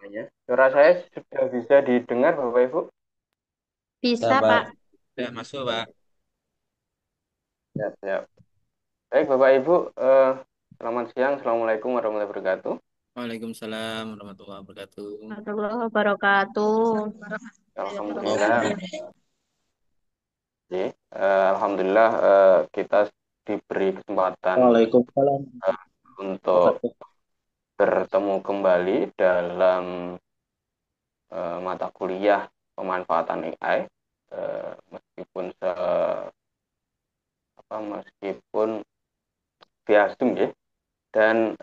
semuanya. Suara saya sudah bisa didengar, Bapak Ibu? Ya, Bisa, Pak. Pak. Ya, masuk, Pak. Siap, siap. Baik, Bapak Ibu, selamat siang. Assalamualaikum warahmatullahi wabarakatuh. Waalaikumsalam warahmatullahi wabarakatuh. Warahmatullahi wabarakatuh. Alhamdulillah, oke. Alhamdulillah kita diberi kesempatan Waalaikumsalam eh, untuk wabarakatuh. bertemu kembali dalam mata kuliah pemanfaatan AI. Meskipun meskipun via Zoom ya. Dan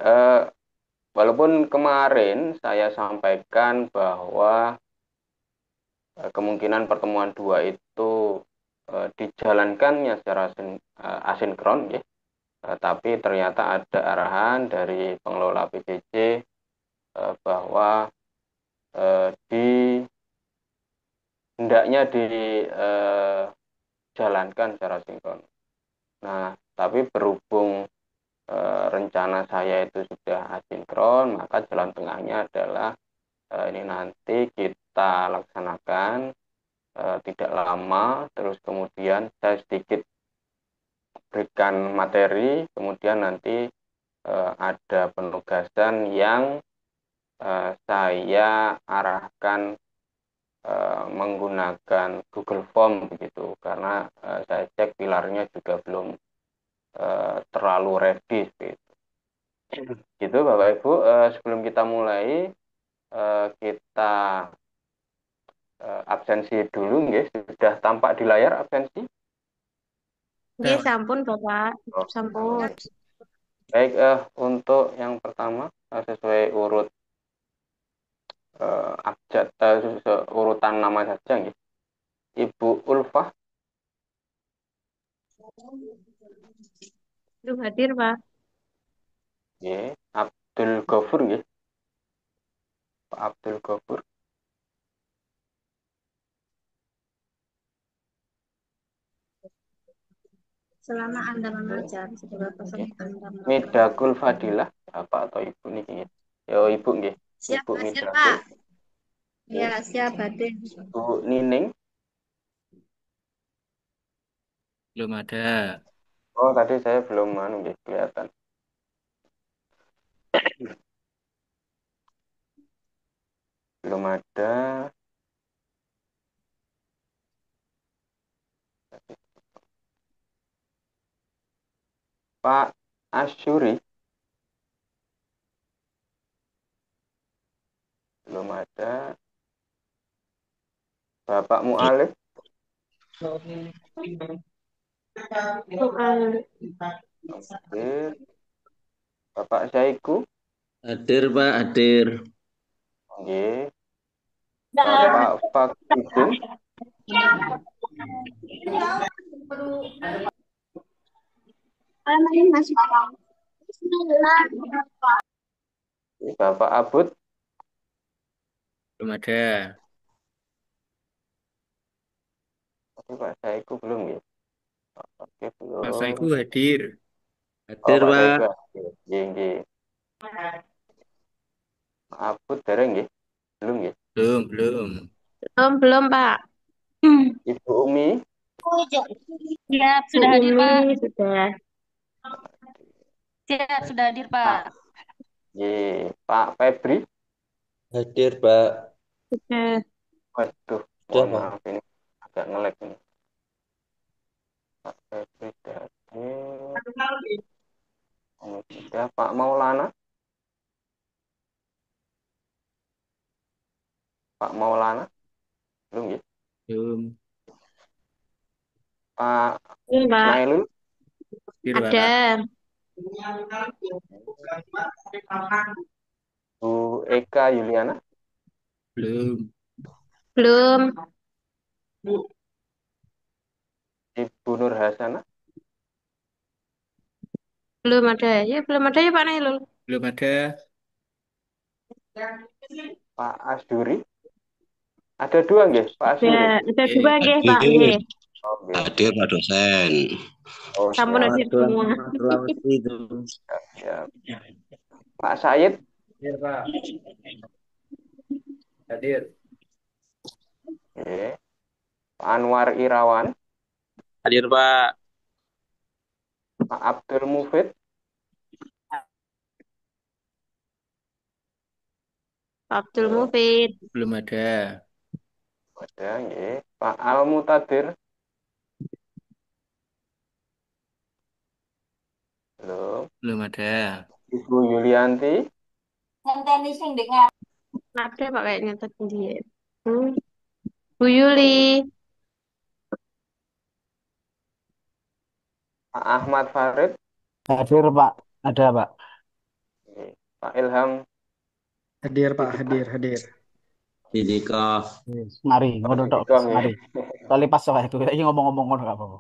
walaupun kemarin saya sampaikan bahwa kemungkinan pertemuan dua itu dijalankannya secara asinkron ya. Tapi ternyata ada arahan dari pengelola PJJ bahwa hendaknya dijalankan secara sinkron. Nah, tapi berhubung rencana saya itu sudah asinkron, maka jalan tengahnya adalah ini nanti kita laksanakan tidak lama, terus kemudian saya sedikit berikan materi, kemudian nanti ada penugasan yang saya arahkan menggunakan Google Form begitu, karena saya cek pilarnya juga belum terlalu ready gitu. Gitu Bapak Ibu, sebelum kita mulai kita absensi dulu nggih. Sudah tampak di layar absensi? Nggih, Ya, sampun, Bapak. Oh, Sampun. aman. Baik, untuk yang pertama sesuai urut abjad urutan nama saja nggih. Ibu Ulfah Belum hadir, Pak. nggih, Abdul Ghafur nggih, Pak Abdul Ghafur. Selama Anda Nggih, mengajar, segala nggih. peserta Anda melakukan. Midakul Fadilah, Bapak atau Ibu niki nggih. Yo Ibu nggih. Siap Ibu hadir, Midakul, Pak. nggih. Ya, siap hadir. Ibu Nining. belum ada. Oh, tadi saya belum anu nggih kelihatan. Belum ada. Pak Asyuri belum ada. Bapak Mualif Soal hadir. Bapak Saiku Hadir, Pak, hadir. nggih. Bapak Fakruddin, ini masih Bismillah. Bapak Abud, Belum ada. tapi Pak Saiku belum ya. Oke, Pak belum. Saiku hadir. Oh, Hadir, Pak Saiku Pak. hadir. Nggih, nggih. Pak Abud dereng nggih? Belum nggih. Belum, belum. Belum, Pak. Hmm. Ibu Umi, Siap, Sudah Bu hadir, Pak. Umi sudah. Siap, sudah hadir, Pak Pak. nggih. Pak Febri. Hadir, Pak. Sudah. Waduh, Sudah, mohon Pak. maaf ini agak ngelek ini. Pak Febri sudah hadir. Ini sudah Pak Maulana. Pak Maulana belum ya. Belum. Pak Iya, Pak. Nailul, Hadir, Pak. Ada. Bu Eka Yuliana, Belum. Belum. Ibu Nur Hasana, Belum ada. Ya, belum ada ya, Pak Nailul. Belum ada. Pak Asduri. Ada dua nggih, Pak Asduri. Ada dua, Eh, nggih, Pak. Hadir, Nggih. Oke. hadir Pak dosen. Oh, Sampun siap, hadir Waduh, semua. selamat itu. siap, siap. Pak Sayid, Hadir, Pak. Hadir. Nggih. Pak Anwar Irawan, Hadir Pak. Pak Abdul Mufid, Abdul halo, Mufid. Belum ada. ada nggih. Pak Al Mutadir, halo. Belum ada. Ibu Yulianti, Ada Pak kayaknya tadi dia. Hmm. Bu Yuli. Pak Ahmad Farid, Hadir Pak, ada Pak. nggih. Pak Ilham Hadir Pak, Sidika, hadir, hadir. Didika. Yes. Mari, oh ngono tok, Sidika nggih. mari. Soalnya pas soal itu, ini ngomong-ngomong ngono gak apa-apa.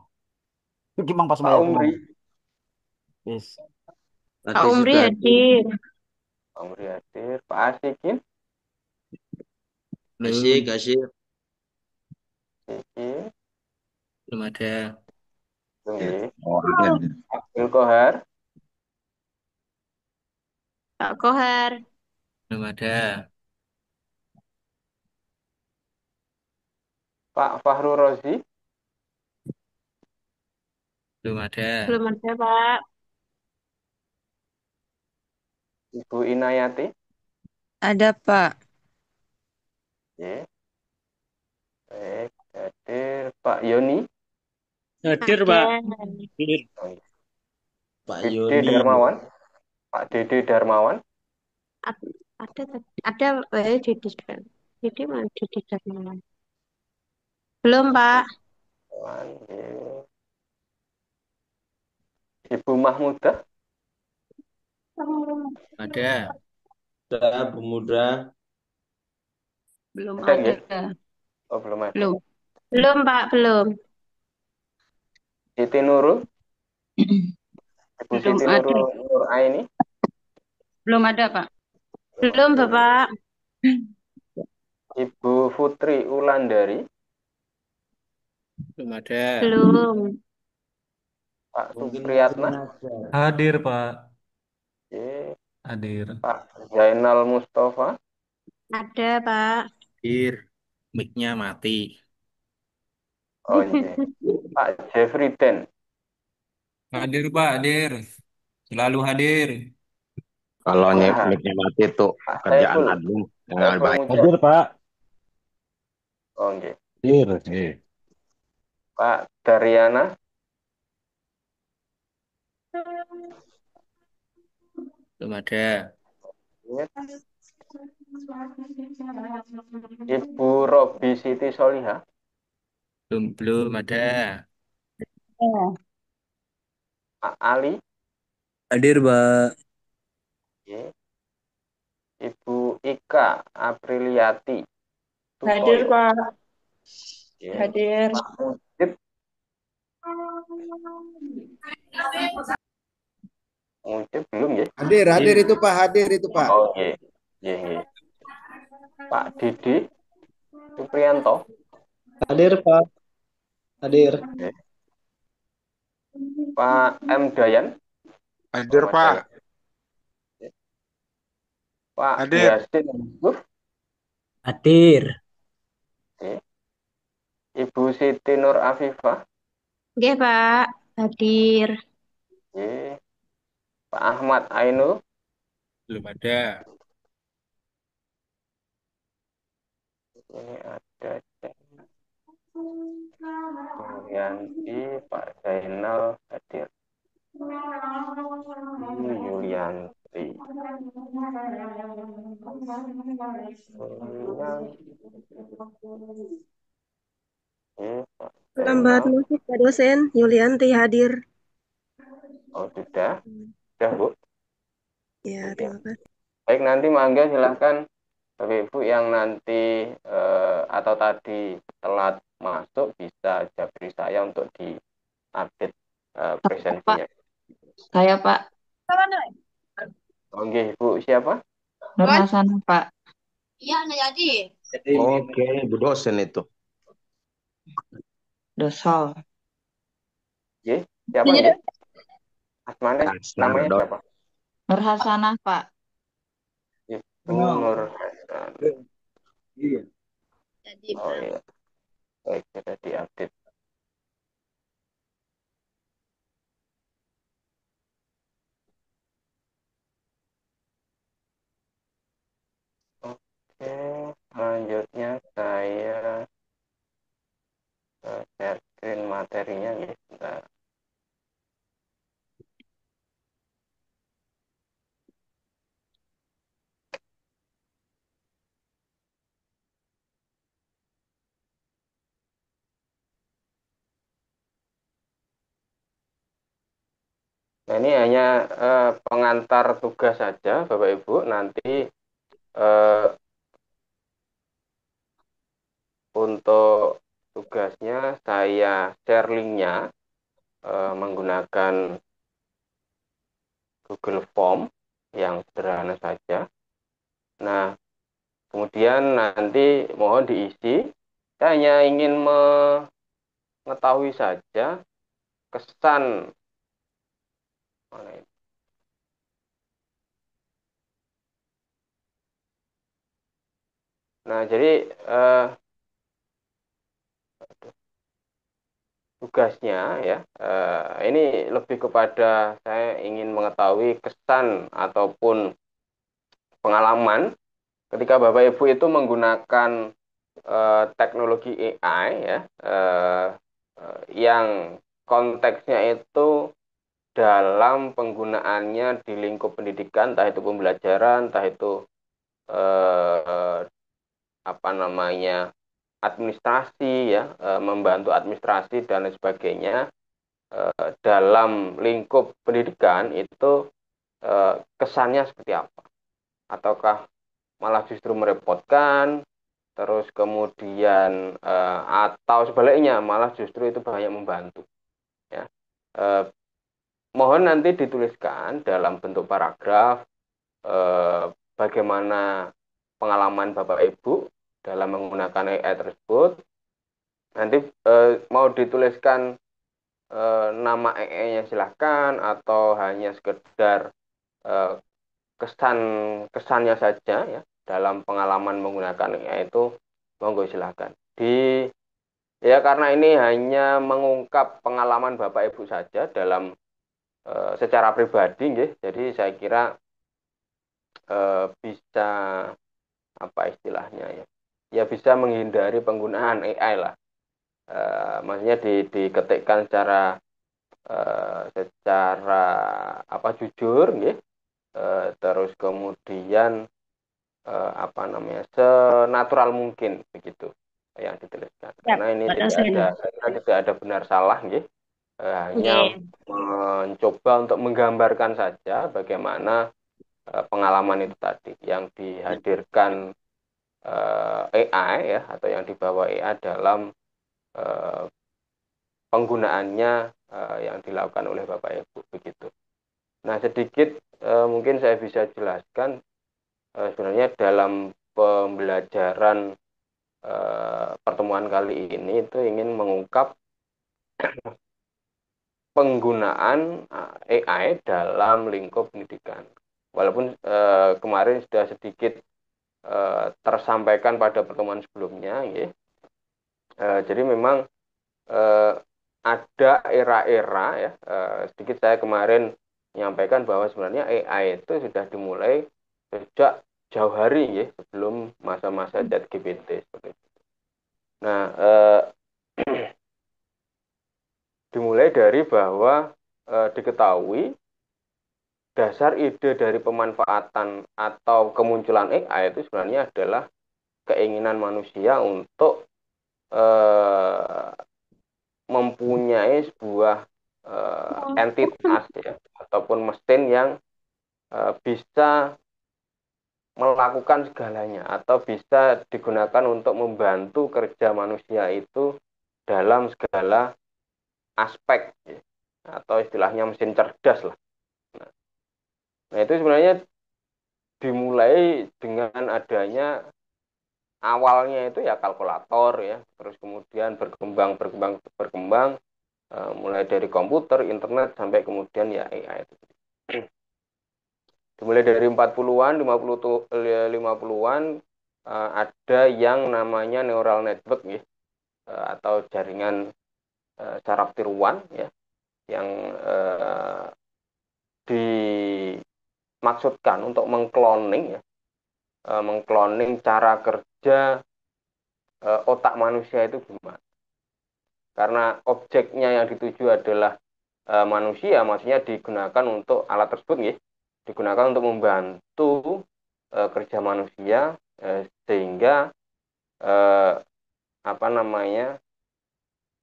Itu gimana pas Pak bayar aku Umri, ngomong. Yes. Pak Tadi Umri sudah hadir. Pak Umri hadir. Pak Asikin, asik, Belum. asik. Asikin, Belum ada. nggih. Orang. Abdul Kohar, Pak Kohar. Belum ada. Pak Fahru Rozi, Belum ada. Belum ada Pak. Ibu Inayati, Ada Pak. nggih. Baik, hadir. Pak Yoni, Hadir Ada. Pak. Hadir. oh, nggih. Pak Dede Yoni. Darmawan, Pak Dede Darmawan, Ad- Ada tadi. Ada Didi kan. Didi mana Didi Darmawan? Belum Pak. nggih. Ibu Mahmudah, Ada. Sudah pemuda. Belum ada ada. nggih? Oh, belum ada. Belum. Belum Pak. Belum. Siti Nurul, Ibu Belum Siti ada. Nurul Nur Aini, Belum ada Pak. belum Belum ada. Bapak. Ibu Putri Ulandari, Belum ada. Belum. Pak Mungkin Supriyatna, Hadir, Pak. nggih. Hadir. Pak Zainal Mustafa, Ada Pak. Hadir. Mic-nya mati. oh nggih. Pak Jeffrey Den, Hadir, Pak. Hadir. Selalu hadir. Kalau Wah, mic-nya mati itu Pak kerjaan Saiful, admin yang nggak Saiful baik. Mujad, Hadir Pak. oh nggih. Hadir. Hadir. Pak Daryana, Belum ada. nggih. Ibu Robi Siti Soliha, Belum ada. Oh. Pak Ali, Hadir, Pak. nggih. Ibu Ika Apriliati Hadir Sutoyo, Pak. nggih. Hadir. Pak Mujib, Mujib belum nggih? Hadir, hadir Hadir. itu Pak, hadir itu Pak. Oh nggih, nggih nggih. Pak Didi Supriyanto, Hadir Pak, hadir. nggih. Pak M Dayan, Hadir Muhammad Pak, Dayan, nggih. Pak hadir. Yasin Yusuf, Hadir. nggih. Ibu Siti Nur Afifah, Oke Pak. Hadir. nggih. Pak Ahmad Ainul, Belum ada. ini ada Yulianti, Pak Zainal hadir. Yulianti, Pak Lambat Zainal. masuk Pak dosen, Yulianti hadir. Oh sudah Bu. Ya, Oke. terima kasih. Baik, nanti mangga silahkan Bapak Ibu yang nanti atau tadi telat masuk bisa jabri saya untuk diupdate presensinya. Saya Pak. Oke, Ibu siapa? Nur Hasanah Pak. Oke, Bu dosen itu. Dosol. Oke, siapa Iya, nggih? Asmane Dasar namanya dok. siapa? Nur Hasanah Pak. Ibu Nur Hasan. Iya. Jadi Oh iya, baik, sudah diupdate. Oke, selanjutnya saya share screen materinya nih. Bentar. Nah, ini hanya pengantar tugas saja, Bapak Ibu. Nanti eh, untuk tugasnya saya share linknya menggunakan Google Form yang sederhana saja. Nah, kemudian nanti mohon diisi. Saya hanya ingin mengetahui saja kesan. Mana ini? Nah, jadi tugasnya ya ini lebih kepada saya ingin mengetahui kesan ataupun pengalaman ketika Bapak Ibu itu menggunakan teknologi AI ya yang konteksnya itu dalam penggunaannya di lingkup pendidikan, entah itu pembelajaran, entah itu eh, apa namanya administrasi ya, membantu administrasi dan lain sebagainya dalam lingkup pendidikan itu kesannya seperti apa? Ataukah malah justru merepotkan, terus kemudian atau sebaliknya malah justru itu banyak membantu ya. Eh, Mohon nanti dituliskan dalam bentuk paragraf bagaimana pengalaman Bapak Ibu dalam menggunakan AI tersebut. Nanti mau dituliskan nama AI-nya silahkan atau hanya sekedar eh, kesan kesannya saja ya dalam pengalaman menggunakan AI itu monggo silahkan. Ya karena ini hanya mengungkap pengalaman Bapak Ibu saja dalam secara pribadi nggih. Jadi saya kira bisa apa istilahnya ya. Ya bisa menghindari penggunaan AI lah. Maksudnya diketikkan secara apa jujur nggih. Terus kemudian apa namanya senatural mungkin begitu yang dituliskan Ya, karena ini Pak tidak dosen. ada saya kira tidak ada benar salah nggih. Hanya Nggih. mencoba untuk menggambarkan saja bagaimana pengalaman itu tadi yang dihadirkan AI ya atau yang dibawa AI dalam eh, penggunaannya yang dilakukan oleh Bapak Ibu begitu. Nah sedikit mungkin saya bisa jelaskan sebenarnya dalam pembelajaran pertemuan kali ini itu ingin mengungkap penggunaan AI dalam lingkup pendidikan. Walaupun kemarin sudah sedikit tersampaikan pada pertemuan sebelumnya, ya. Jadi memang eh, ada era-era ya. Sedikit saya kemarin menyampaikan bahwa sebenarnya AI itu sudah dimulai sejak jauh hari ya, sebelum masa-masa ChatGPT seperti itu. Nah, dimulai dari bahwa diketahui dasar ide dari pemanfaatan atau kemunculan AI itu sebenarnya adalah keinginan manusia untuk mempunyai sebuah entitas ya ataupun mesin yang bisa melakukan segalanya atau bisa digunakan untuk membantu kerja manusia itu dalam segala aspek ya. Atau istilahnya mesin cerdas lah. Nah itu sebenarnya dimulai dengan adanya awalnya itu ya kalkulator ya, terus kemudian berkembang berkembang berkembang mulai dari komputer, internet sampai kemudian ya AI itu. Dimulai dari 40-an, 50-an ada yang namanya neural network ya, atau jaringan saraf tiruan ya, yang dimaksudkan untuk mengkloning ya, mengkloning cara kerja otak manusia itu gimana. Karena objeknya yang dituju adalah manusia, maksudnya digunakan untuk alat tersebut ya, digunakan untuk membantu kerja manusia, sehingga apa namanya,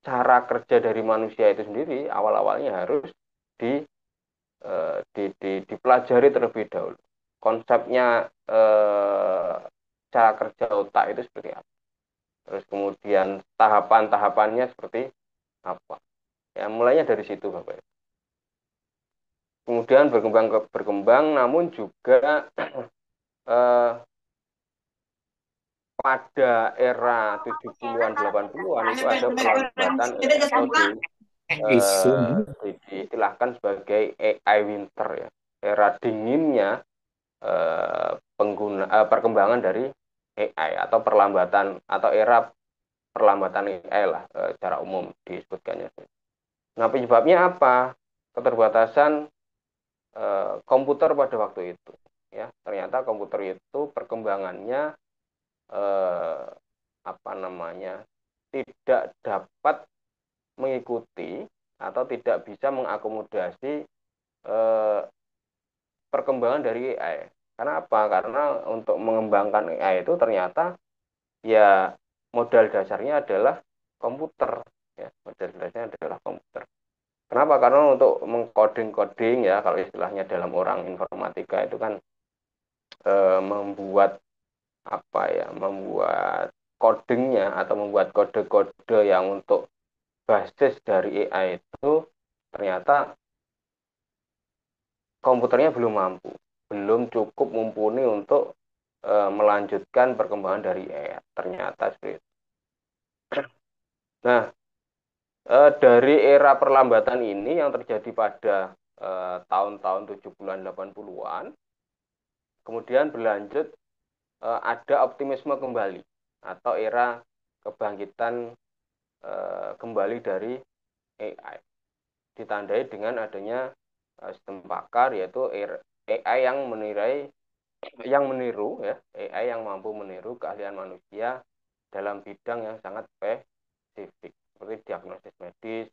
cara kerja dari manusia itu sendiri awal-awalnya harus di, dipelajari terlebih dahulu. Konsepnya cara kerja otak itu seperti apa. Terus kemudian tahapan-tahapannya seperti apa. Ya, mulainya dari situ Bapak. Kemudian berkembang, namun juga pada era 70-an 80-an itu ada perlambatan atau diistilahkan sebagai AI winter ya. Era dinginnya perkembangan dari AI atau perlambatan atau era perlambatan AI lah secara umum disebutkannya. Nah, penyebabnya apa? Keterbatasan komputer pada waktu itu ya. Ternyata komputer itu perkembangannya apa namanya, tidak dapat mengikuti atau tidak bisa mengakomodasi perkembangan dari AI. Karena apa? Karena untuk mengembangkan AI itu ternyata ya modal dasarnya adalah komputer ya, modal dasarnya adalah komputer. Kenapa? Karena untuk mengcoding ya, kalau istilahnya dalam orang informatika itu kan membuat apa ya, membuat codingnya atau membuat kode-kode yang untuk basis dari AI itu ternyata komputernya belum mampu, belum cukup mumpuni untuk melanjutkan perkembangan dari AI. Ternyata seperti itu. Nah, dari era perlambatan ini yang terjadi pada tahun-tahun 70-an 80-an, kemudian berlanjut ada optimisme kembali atau era kebangkitan kembali dari AI, ditandai dengan adanya sistem pakar, yaitu AI yang meniru ya, AI yang mampu meniru keahlian manusia dalam bidang yang sangat spesifik seperti diagnosis medis,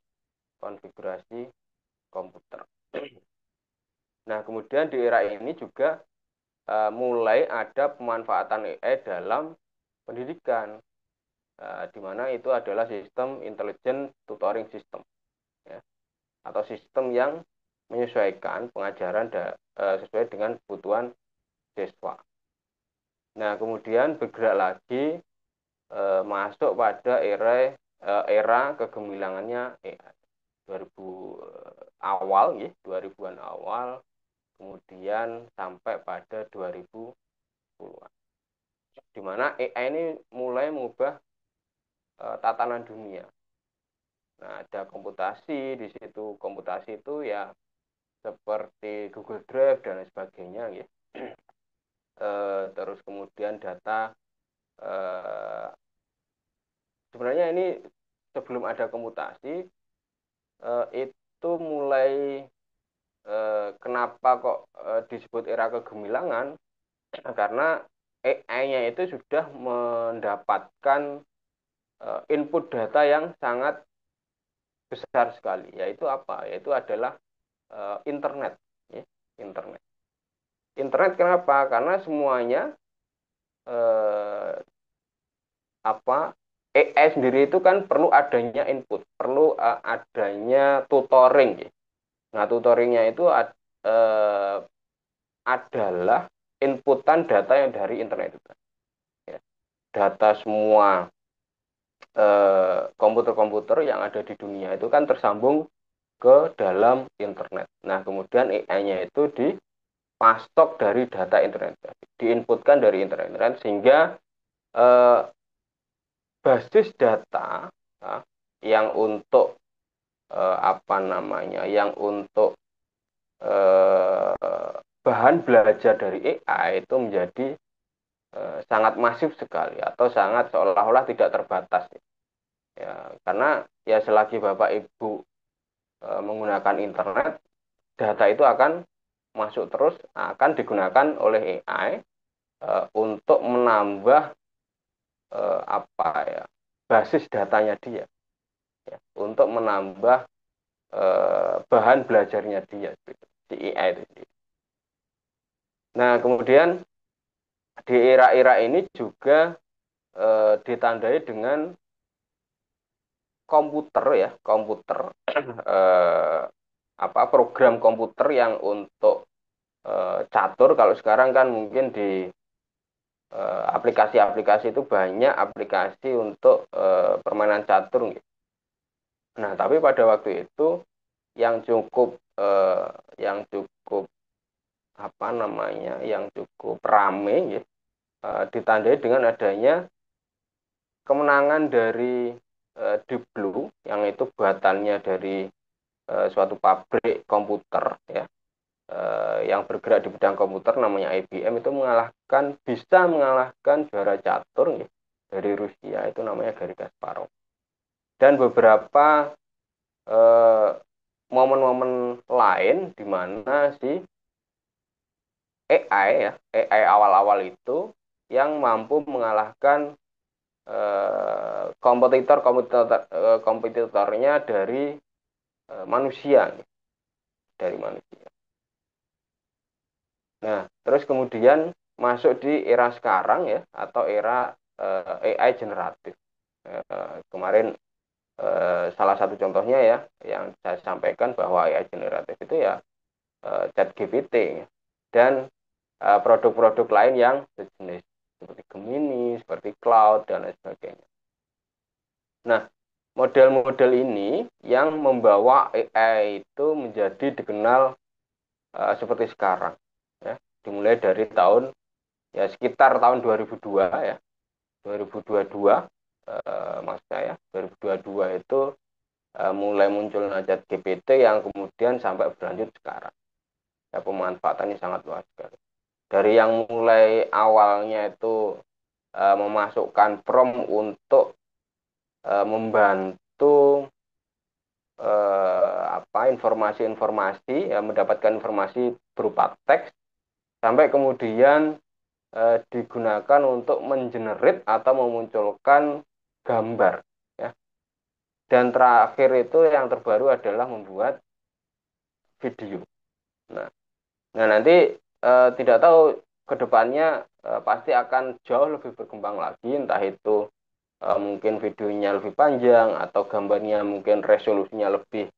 konfigurasi komputer. Nah, kemudian di era ini juga mulai ada pemanfaatan AI dalam pendidikan, di mana itu adalah sistem intelligent tutoring system ya, atau sistem yang menyesuaikan pengajaran sesuai dengan kebutuhan siswa. Nah, kemudian bergerak lagi masuk pada era kegemilangannya AI 2000 awal ya, 2000-an awal, kemudian sampai pada 2010-an. Di mana AI ini mulai mengubah tatanan dunia. Nah, ada komputasi di situ. Komputasi itu ya seperti Google Drive dan lain sebagainya ya. Terus kemudian data, sebenarnya ini sebelum ada komputasi itu mulai kenapa kok disebut era kegemilangan, karena AI-nya itu sudah mendapatkan input data yang sangat besar sekali, yaitu apa? Yaitu adalah internet ya. Internet kenapa? Karena semuanya AI sendiri itu kan perlu adanya input, perlu adanya tutoring ya. Nah, tutoringnya itu adalah inputan data yang dari internet itu ya. Data semua komputer-komputer yang ada di dunia itu kan tersambung ke dalam internet. Nah, kemudian AI-nya itu dipasok dari data internet, diinputkan dari internet, sehingga basis data yang untuk apa namanya, yang untuk bahan belajar dari AI itu menjadi sangat masif sekali atau sangat seolah-olah tidak terbatas ya karena ya selagi Bapak Ibu menggunakan internet data itu akan masuk terus akan digunakan oleh AI untuk menambah apa ya basis datanya dia ya, untuk menambah bahan belajarnya dia gitu, di AI itu sendiri. Nah kemudian di era-era ini juga ditandai dengan komputer ya komputer eh, apa program komputer yang untuk catur kalau sekarang kan mungkin di aplikasi-aplikasi itu banyak aplikasi untuk permainan catur gitu. Nah tapi pada waktu itu yang cukup apa namanya yang cukup rame ya, ditandai dengan adanya kemenangan dari Deep Blue yang itu buatannya dari suatu pabrik komputer ya yang bergerak di bidang komputer namanya IBM itu bisa mengalahkan juara catur ya, dari Rusia itu namanya Garry Kasparov dan beberapa momen-momen lain di mana si AI ya AI awal-awal itu yang mampu mengalahkan kompetitornya dari manusia dari manusia. Nah, terus kemudian masuk di era sekarang ya atau era AI generatif. Kemarin salah satu contohnya ya yang saya sampaikan bahwa AI generatif itu ya ChatGPT dan produk-produk lain yang sejenis seperti Gemini, seperti Cloud dan lain sebagainya. Nah, model-model ini yang membawa AI itu menjadi dikenal seperti sekarang ya dimulai dari tahun ya sekitar tahun 2002 ya 2022 maksud saya 2022 itu mulai munculnya ChatGPT yang kemudian sampai berlanjut sekarang ya pemanfaatannya sangat luas sekali dari yang mulai awalnya itu memasukkan prompt untuk membantu apa informasi-informasi ya mendapatkan informasi berupa teks sampai kemudian digunakan untuk mengenerate atau memunculkan gambar ya dan terakhir itu yang terbaru adalah membuat video. Nah nanti tidak tahu kedepannya pasti akan jauh lebih berkembang lagi entah itu mungkin videonya lebih panjang atau gambarnya mungkin resolusinya lebih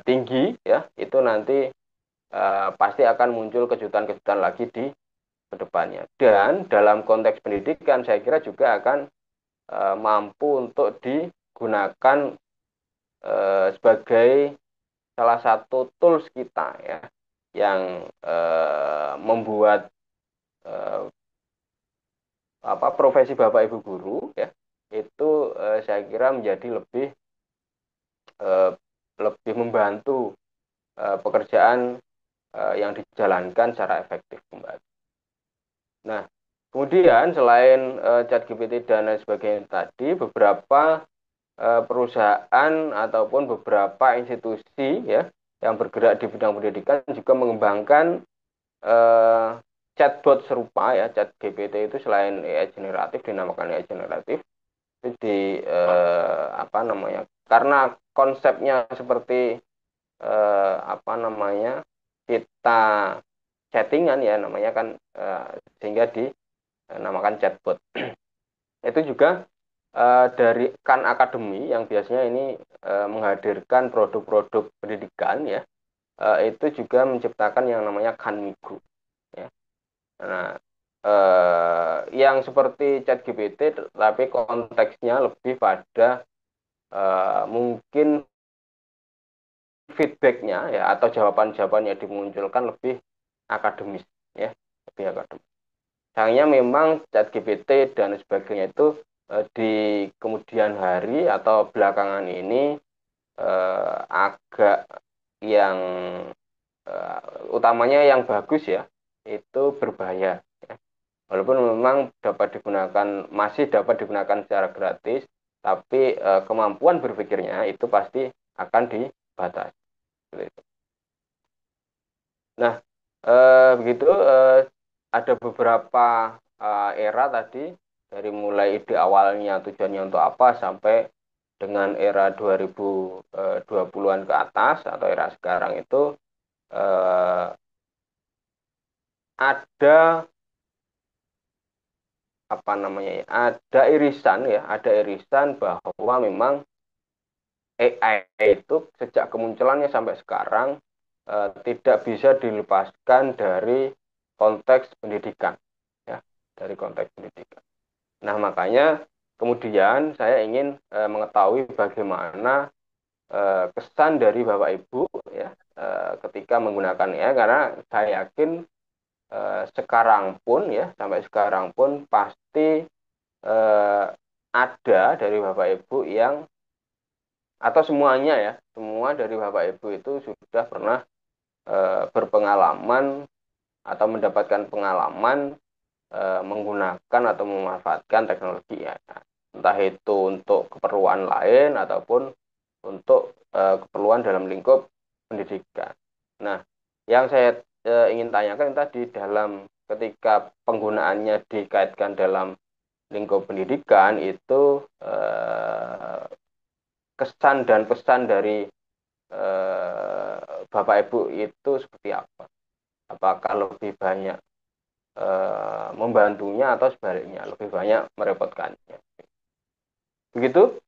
tinggi ya itu nanti pasti akan muncul kejutan-kejutan lagi di kedepannya dan dalam konteks pendidikan saya kira juga akan mampu untuk digunakan sebagai salah satu tools kita ya yang membuat apa profesi Bapak Ibu guru ya itu saya kira menjadi eh, lebih membantu pekerjaan yang dijalankan secara efektif kembali. Nah, kemudian selain ChatGPT dan lain sebagainya tadi, beberapa perusahaan ataupun beberapa institusi ya yang bergerak di bidang pendidikan juga mengembangkan eh, chatbot serupa ya ChatGPT itu selain AI generatif dinamakan AI generatif itu apa namanya karena konsepnya seperti apa namanya kita chattingan ya namanya kan sehingga dinamakan chatbot itu juga dari Khan Academy yang biasanya ini menghadirkan produk-produk pendidikan ya itu juga menciptakan yang namanya Khan Migu ya. Nah yang seperti ChatGPT tapi konteksnya lebih pada mungkin feedbacknya ya atau jawaban-jawaban yang dimunculkan lebih akademis ya lebih akademis. Sayangnya memang ChatGPT dan sebagainya itu di kemudian hari atau belakangan ini agak yang utamanya yang bagus ya itu berbahaya ya. Walaupun memang masih dapat digunakan secara gratis, tapi kemampuan berpikirnya itu pasti akan dibatasi. Nah, begitu ada beberapa era tadi, dari mulai ide awalnya tujuannya untuk apa sampai dengan era 2020-an ke atas atau era sekarang itu eh, ada apa namanya ya, ada irisan bahwa memang AI itu sejak kemunculannya sampai sekarang tidak bisa dilepaskan dari konteks pendidikan, ya, dari konteks pendidikan. Nah, makanya kemudian saya ingin mengetahui bagaimana kesan dari Bapak Ibu, ya, ketika menggunakan AI, karena saya yakin sekarang pun, ya, sampai sekarang pun pasti ada dari Bapak Ibu yang, atau semuanya ya, semua dari Bapak Ibu itu sudah pernah berpengalaman atau mendapatkan pengalaman menggunakan atau memanfaatkan teknologi ya. Entah itu untuk keperluan lain ataupun untuk keperluan dalam lingkup pendidikan. Nah, yang saya ingin tanyakan tadi, dalam ketika penggunaannya dikaitkan dalam lingkup pendidikan itu kesan dan pesan dari Bapak Ibu itu seperti apa? Apakah lebih banyak membantunya atau sebaliknya lebih banyak merepotkannya? Begitu,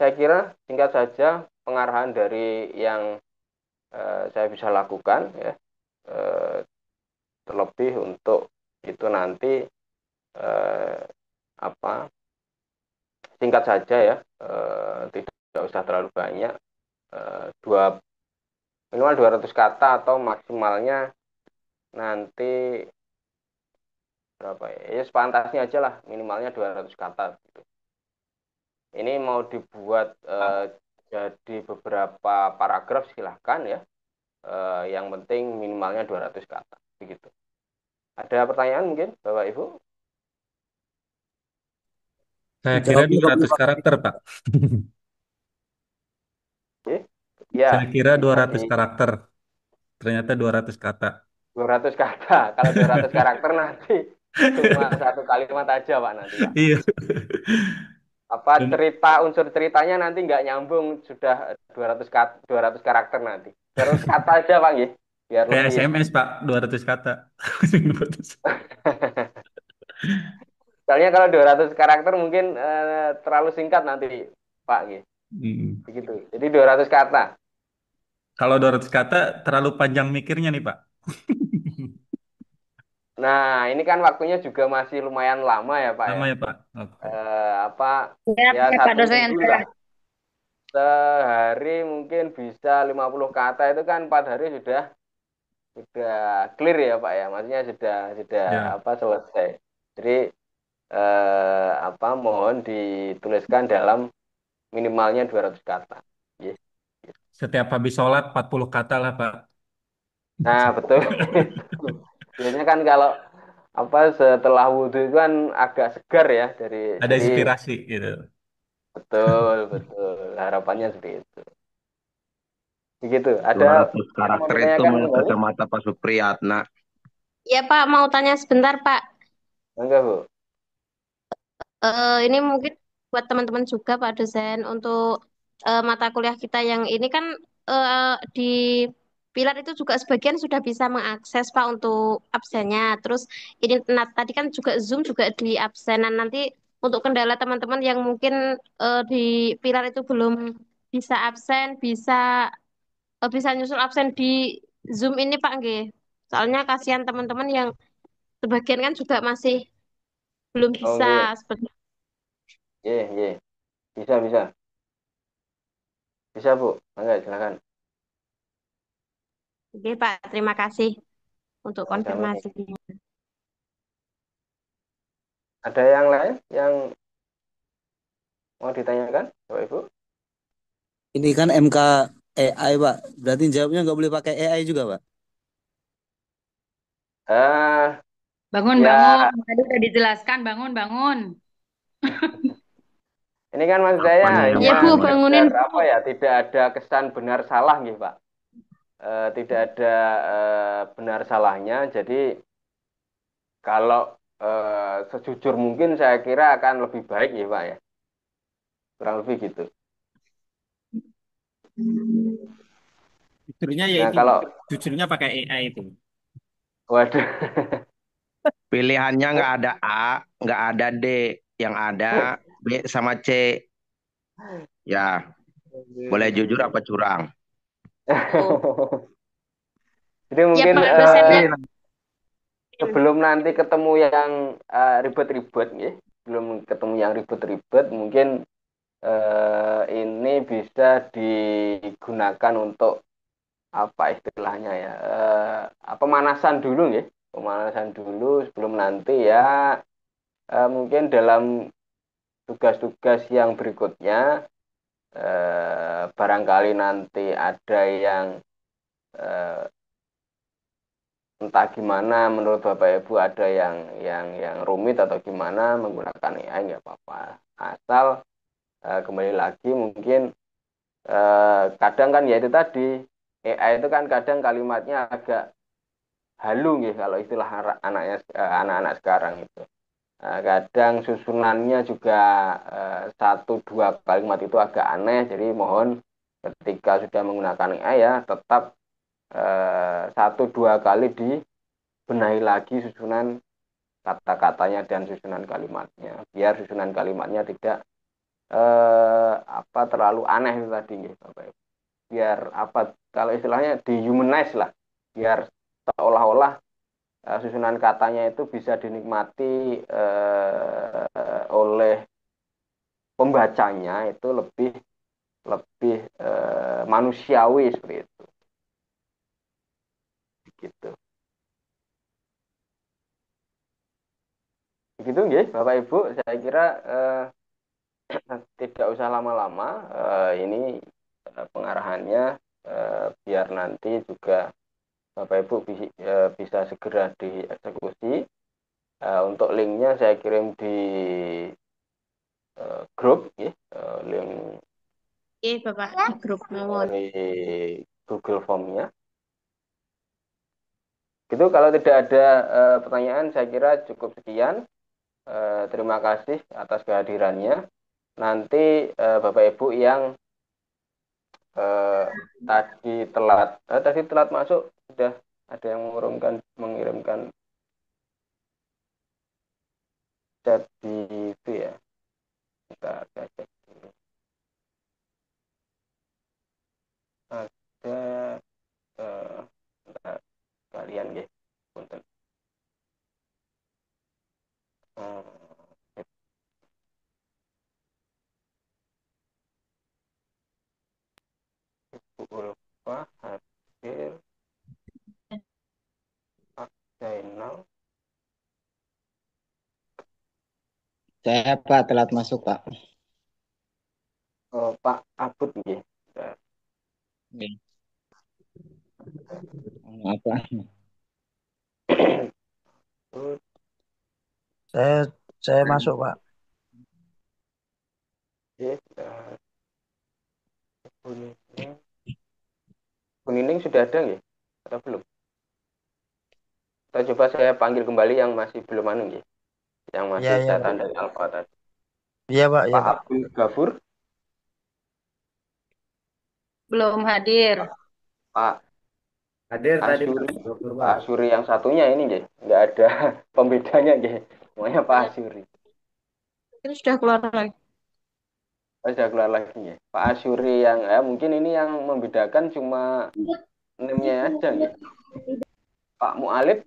saya kira singkat saja pengarahan dari yang saya bisa lakukan, ya. Eh, Terlebih untuk itu nanti eh, apa singkat saja ya, tidak usah terlalu banyak, minimal 200 kata atau maksimalnya nanti berapa ya, ya sepantasnya aja lah, minimalnya 200 kata gitu. Ini mau dibuat jadi beberapa paragraf silahkan ya, yang penting minimalnya 200 kata begitu. Ada pertanyaan mungkin Bapak Ibu? Saya kira Dijawab juga 200 Pak. karakter, Pak. Oke. Ya, Saya kira bisa 200 karakter. Ternyata 200 kata. 200 kata. Kalau 200 karakter nanti cuma satu kalimat aja Pak nanti Pak. Iya. Apa unsur ceritanya nanti nggak nyambung, sudah 200 karakter nanti. 200 kata aja Pak ya, biar Kayak lebih. SMS, Pak. 200 kata. Soalnya kalau 200 karakter mungkin terlalu singkat nanti Pak ya. Hmm. Begitu. Jadi 200 kata. Kalau 200 kata terlalu panjang mikirnya nih, Pak. Nah, ini kan waktunya juga masih lumayan lama ya Pak Sama ya. ya, Pak. Oke. Apa Ya, ya, ya, Pak satu dosen. minggu lah. Sehari mungkin bisa 50 kata, itu kan 4 hari sudah clear ya Pak ya. Maksudnya sudah Ya. apa selesai. Jadi apa mohon dituliskan dalam minimalnya 200 kata. Yes. Setiap habis sholat 40 kata lah, Pak. Nah, betul. Biasanya kan kalau apa setelah wudhu itu kan agak segar ya, Ada jadi inspirasi gitu. betul betul harapannya seperti itu. Begitu. Ada 200 yang mau karakter itu ditanyakan menurut kembali? kacamata Pak Supriyatna. Ya Pak, mau tanya sebentar Pak. Enggak, Bu. Ini mungkin buat teman-teman juga Pak dosen untuk mata kuliah kita yang ini kan di Pilar itu juga sebagian sudah bisa mengakses Pak untuk absennya. Terus ini tadi kan juga Zoom juga di absenan, nanti untuk kendala teman-teman yang mungkin di Pilar itu belum bisa absen, bisa nyusul absen di Zoom ini Pak nggih. Soalnya kasihan teman-teman yang sebagian kan juga masih belum Oh, bisa nggih. seperti. Nggih, nggih. Bisa, bisa. Bisa, Bu. Enggak, silakan. Oke Pak, terima kasih untuk Sama-sama. konfirmasinya. Ada yang lain yang mau ditanyakan, Bapak Ibu? Ini kan MK AI, Pak. Berarti jawabnya nggak boleh pakai AI juga, Pak. Eh, Bangun, Ya, bangun. Tadi udah dijelaskan, bangun, bangun. ini kan maksud saya Apanya yang Ya hanya Bu, bangun? bangunin sekedar Bu. apa ya, tidak ada kesan benar salah gitu, Pak. Tidak ada benar salahnya. Jadi kalau sejujur mungkin saya kira akan lebih baik ya, Pak ya. Kurang lebih gitu. Jujurnya ya Nah, itu, kalau jujurnya pakai AI itu. waduh. Pilihannya nggak ada A, nggak ada D, yang ada B sama C. Ya, boleh jujur apa curang? Oh. Jadi Ya mungkin Pak dosen ya. sebelum nanti ketemu yang ribet-ribet ya, sebelum ketemu yang ribet-ribet, mungkin ini bisa digunakan untuk apa istilahnya ya, pemanasan dulu ya, pemanasan dulu sebelum nanti ya, mungkin dalam tugas-tugas yang berikutnya, barangkali nanti ada yang eh, entah gimana menurut Bapak Ibu ada yang rumit atau gimana menggunakan AI nggak apa-apa, asal kembali lagi mungkin kadang kan ya itu tadi AI itu kan kadang kalimatnya agak halu nih kalau istilah anak-anak sekarang itu. Kadang susunannya juga satu dua kalimat itu agak aneh, jadi mohon ketika sudah menggunakan AI ya tetap satu dua kali dibenahi lagi susunan kata-katanya dan susunan kalimatnya, biar susunan kalimatnya tidak apa terlalu aneh itu tadi nggih, Bapak Ibu. Biar apa kalau istilahnya dehumanize lah, biar seolah-olah susunan katanya itu bisa dinikmati oleh pembacanya itu lebih lebih manusiawi seperti itu gitu. Begitu nggih Bapak Ibu, saya kira tidak usah lama-lama, ini pengarahannya biar nanti juga Bapak Ibu bisa segera dieksekusi. Untuk linknya saya kirim di grup ya, link Oke Bapak di grup mohon. dari Google Form-nya. Gitu kalau tidak ada pertanyaan saya kira cukup sekian. Terima kasih atas kehadirannya. Nanti Bapak Ibu yang eh, tadi telat masuk sudah ada yang mengirimkan chat di itu ya. Saya cek dulu. Ada bentar, kalian ya. Punten. Bu Ulfa hadir, Pak Zainal. Saya Pak telat masuk Pak. Pak Abud nggih. Apa? Abud, Saya masuk Pak. nggih, Bu Nining sudah ada nggih atau belum? Atau coba saya panggil kembali yang masih belum anu nggih, yang Iya masih iya saya Pak. tanda alfa tadi. Iya Pak, iya Pak Pak. Abdul Ghafur, Belum hadir. Pak Hadir tadi Pak. Asyuri, Dokter, Pak Pak. Asyuri yang satunya ini nggih, nggak ada pembedanya nggih, semuanya Pak Asyuri. Ini sudah keluar lagi. Oh, sudah keluar lagi ya. Pak Asyuri yang mungkin ini yang membedakan cuma NIM-nya aja nggih. Pak Mualib,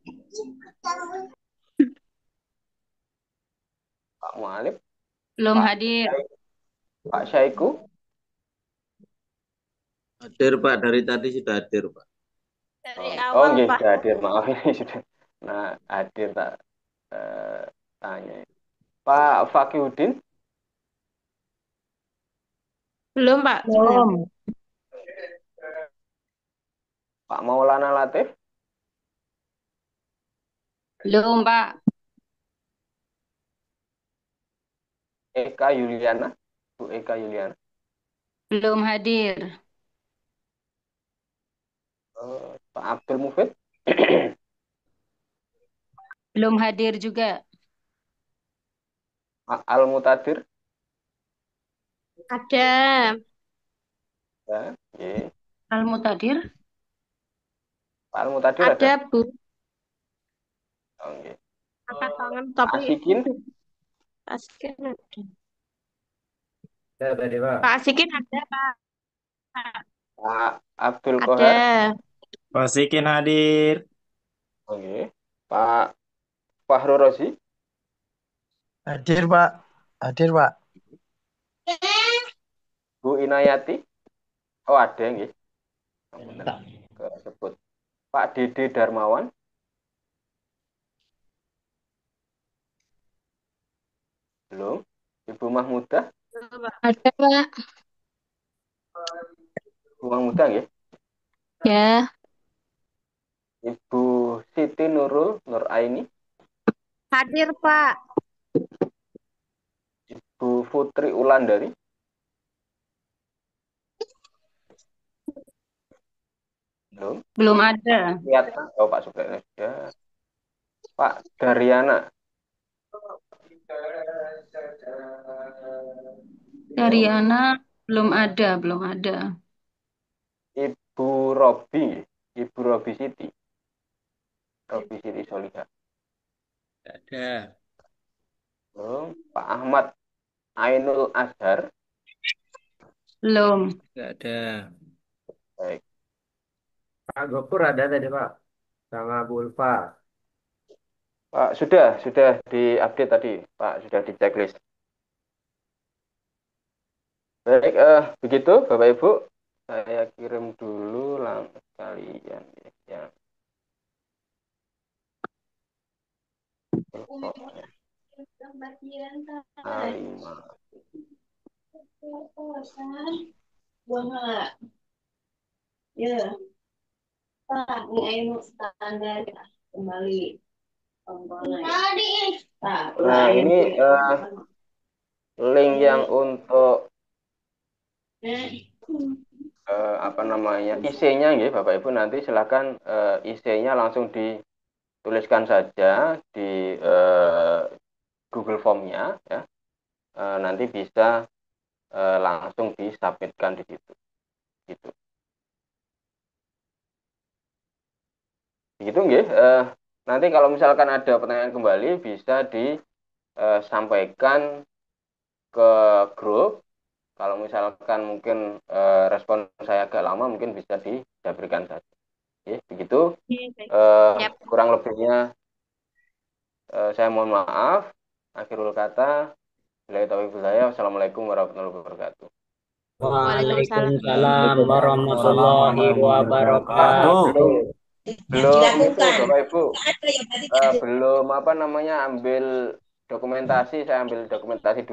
Pak Mualib, Belum Pak hadir. Pak Syaiku. Hadir Pak, dari tadi sudah hadir Pak. Dari Oh, awal nggih Pak. sudah hadir. Maaf ini sudah. Nah, hadir tak tanya. Pak Fakihudin, Belum Pak. Belum. Pak Maulana Latif, Belum, Pak. Eka Yuliana, Bu Eka Yuliana. Belum hadir. Pak Abdul Mufid. Belum hadir juga. Pak Al Mutadir. Ada. Ya, oke. Al-Mutadir. Pak Al Mutadir ada. Ada, Bu. Oke. Angkat tangan, Pak tapi Asikin. Pak Asikin ada. Ya, tadi Pak. Pak Asikin ada, Pak. Pak Abdul Ada. Kohar. Wasikin hadir. Oke. Pak Fahru Rozi. Hadir, Pak. Hadir, Pak. Bu Inayati. Oh, ada nggih. Sebut. Pak Dede Darmawan. Belum. Ibu Mahmudah. Ada, Pak. Ibu Mahmudah nggih. Ya. Ibu Siti Nurul Nur Aini. Hadir, Pak. Ibu Putri Ulandari. Belum. Belum ada. Lihat. Oh, Pak Supriyatna sudah. Pak Daryana. Dariana belum ada, belum ada. Ibu Robi. Ibu Robi Siti. Robi Siti Solihah. Ada. Belum. Pak Ahmad Ainul Azhar. Belum. Nggak ada. Baik. Pak Gopur ada tadi Pak. Sama Bu Ulfa. Pak, sudah diupdate tadi, Pak, sudah di checklist. Baik, begitu Bapak Ibu, saya kirim dulu langsung kalian ya. A5. Ya. Pak, ini standar kembali. Nah, ini link yang untuk apa namanya IC-nya ya Bapak Ibu, nanti silakan IC-nya langsung dituliskan saja di Google Form-nya ya. Nanti bisa langsung disubmitkan di situ gitu. Gitu nggih. Nanti kalau misalkan ada pertanyaan kembali bisa disampaikan ke grup. Kalau misalkan mungkin respon saya agak lama mungkin bisa diberikan saja. Ya, begitu. Kurang lebihnya saya mohon maaf. Akhirul kata, billahi taufiq hidayah. Wassalamualaikum warahmatullahi wabarakatuh. Waalaikumsalam warahmatullahi wabarakatuh. Belum itu Bapak Ibu. Belum apa namanya ambil dokumentasi, saya ambil dokumentasi dulu.